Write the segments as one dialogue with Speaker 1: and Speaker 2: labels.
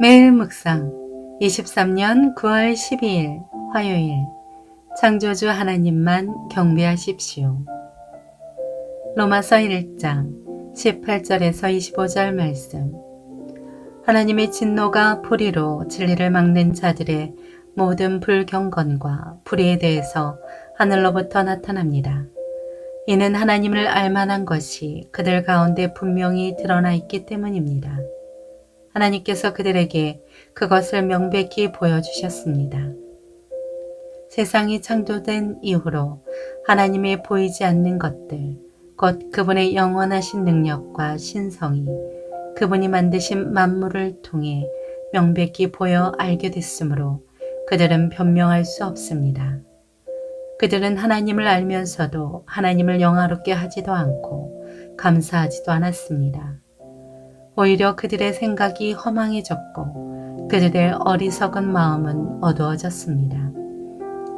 Speaker 1: 매일 묵상 23년 9월 12일 화요일 창조주 하나님만 경배하십시오. 로마서 1장 18절에서 25절 말씀. 하나님의 진노가 불의로 진리를 막는 자들의 모든 불경건과 불의에 대해서 하늘로부터 나타납니다. 이는 하나님을 알만한 것이 그들 가운데 분명히 드러나 있기 때문입니다. 하나님께서 그들에게 그것을 명백히 보여주셨습니다. 세상이 창조된 이후로 하나님의 보이지 않는 것들, 곧 그분의 영원하신 능력과 신성이 그분이 만드신 만물을 통해 명백히 보여 알게 됐으므로 그들은 변명할 수 없습니다. 그들은 하나님을 알면서도 하나님을 영화롭게 하지도 않고 감사하지도 않았습니다. 오히려 그들의 생각이 허망해졌고 그들의 어리석은 마음은 어두워졌습니다.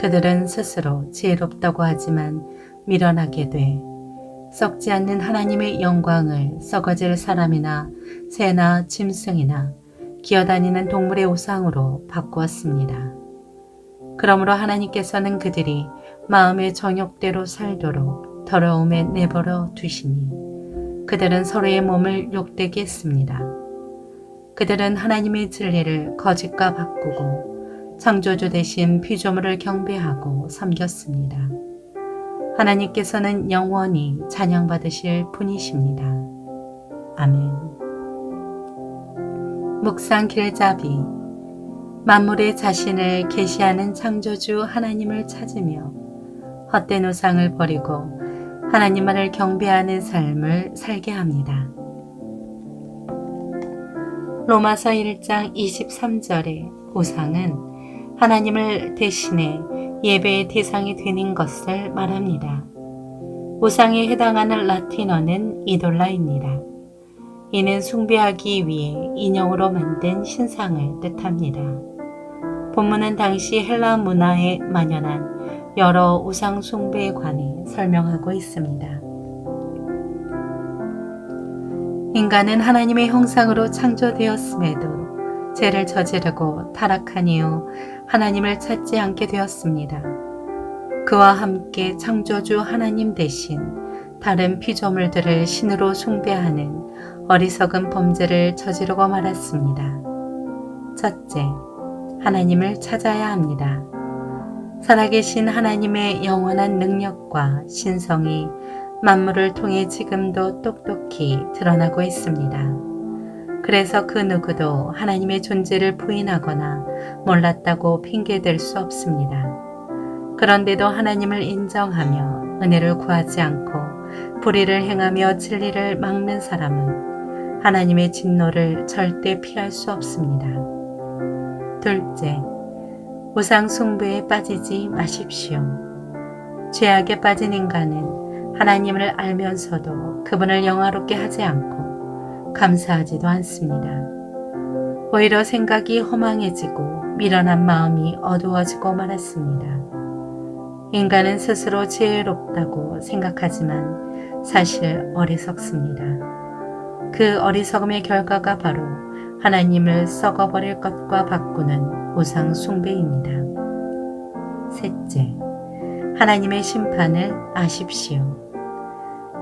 Speaker 1: 그들은 스스로 지혜롭다고 하지만 미련하게 돼 썩지 않는 하나님의 영광을 썩어질 사람이나 새나 짐승이나 기어다니는 동물의 우상으로 바꾸었습니다. 그러므로 하나님께서는 그들이 마음의 정욕대로 살도록 더러움에 내버려 두시니 그들은 서로의 몸을 욕되게 했습니다. 그들은 하나님의 진리를 거짓과 바꾸고 창조주 대신 피조물을 경배하고 섬겼습니다. 하나님께서는 영원히 찬양받으실 분이십니다. 아멘. 묵상 길잡이. 만물의 자신을 계시하는 창조주 하나님을 찾으며 헛된 우상을 버리고 하나님만을 경배하는 삶을 살게 합니다. 로마서 1장 23절의 우상은 하나님을 대신해 예배의 대상이 되는 것을 말합니다. 우상에 해당하는 라틴어는 이돌라입니다. 이는 숭배하기 위해 인형으로 만든 신상을 뜻합니다. 본문은 당시 헬라 문화에 만연한 여러 우상 숭배에 관해 설명하고 있습니다. 인간은 하나님의 형상으로 창조되었음에도 죄를 저지르고 타락한 이후 하나님을 찾지 않게 되었습니다. 그와 함께 창조주 하나님 대신 다른 피조물들을 신으로 숭배하는 어리석은 범죄를 저지르고 말았습니다. 첫째, 하나님을 찾아야 합니다. 살아계신 하나님의 영원한 능력과 신성이 만물을 통해 지금도 똑똑히 드러나고 있습니다. 그래서 그 누구도 하나님의 존재를 부인하거나 몰랐다고 핑계댈 수 없습니다. 그런데도 하나님을 인정하며 은혜를 구하지 않고 불의를 행하며 진리를 막는 사람은 하나님의 진노를 절대 피할 수 없습니다. 둘째, 우상 숭배에 빠지지 마십시오. 죄악에 빠진 인간은 하나님을 알면서도 그분을 영화롭게 하지 않고 감사하지도 않습니다. 오히려 생각이 허망해지고 미련한 마음이 어두워지고 말았습니다. 인간은 스스로 지혜롭다고 생각하지만 사실 어리석습니다. 그 어리석음의 결과가 바로 하나님을 썩어버릴 것과 바꾸는 우상 숭배입니다. 셋째, 하나님의 심판을 아십시오.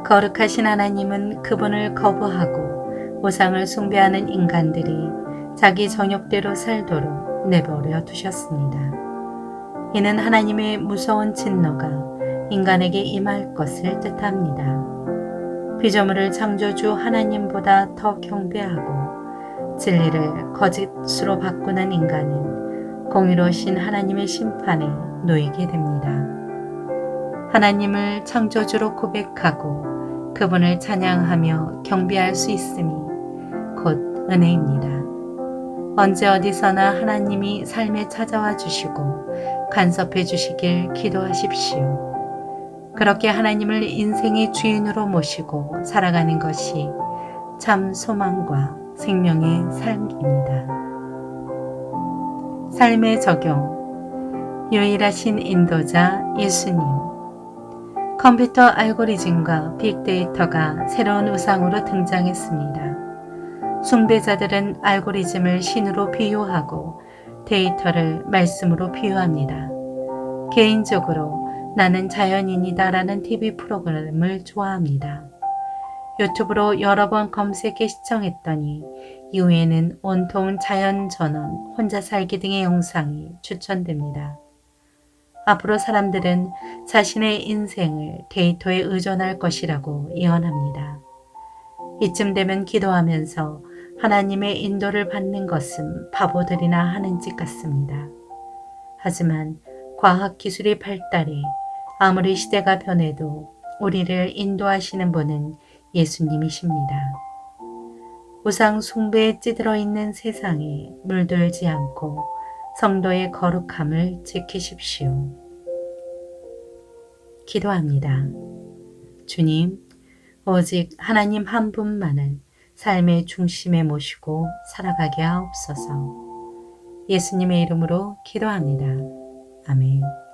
Speaker 1: 거룩하신 하나님은 그분을 거부하고 우상을 숭배하는 인간들이 자기 정욕대로 살도록 내버려 두셨습니다. 이는 하나님의 무서운 진노가 인간에게 임할 것을 뜻합니다. 피조물을 창조주 하나님보다 더 경배하고 진리를 거짓으로 바꾸는 인간은 공의로우신 하나님의 심판에 놓이게 됩니다. 하나님을 창조주로 고백하고 그분을 찬양하며 경배할 수 있음이 곧 은혜입니다. 언제 어디서나 하나님이 삶에 찾아와 주시고 간섭해 주시길 기도하십시오. 그렇게 하나님을 인생의 주인으로 모시고 살아가는 것이 참 소망과 생명의 삶입니다. 삶의 적용. 유일하신 인도자 예수님. 컴퓨터 알고리즘과 빅데이터가 새로운 우상으로 등장했습니다. 숭배자들은 알고리즘을 신으로 비유하고 데이터를 말씀으로 비유합니다. 개인적으로 나는 자연인이다라는 TV 프로그램을 좋아합니다. 유튜브로 여러 번 검색해 시청했더니 이후에는 온통 자연 전원, 혼자 살기 등의 영상이 추천됩니다. 앞으로 사람들은 자신의 인생을 데이터에 의존할 것이라고 예언합니다. 이쯤 되면 기도하면서 하나님의 인도를 받는 것은 바보들이나 하는 짓 같습니다. 하지만 과학기술이 발달해 아무리 시대가 변해도 우리를 인도하시는 분은 예수님이십니다. 우상 숭배에 찌들어 있는 세상에 물들지 않고 성도의 거룩함을 지키십시오. 기도합니다. 주님, 오직 하나님 한 분만을 삶의 중심에 모시고 살아가게 하옵소서. 예수님의 이름으로 기도합니다. 아멘.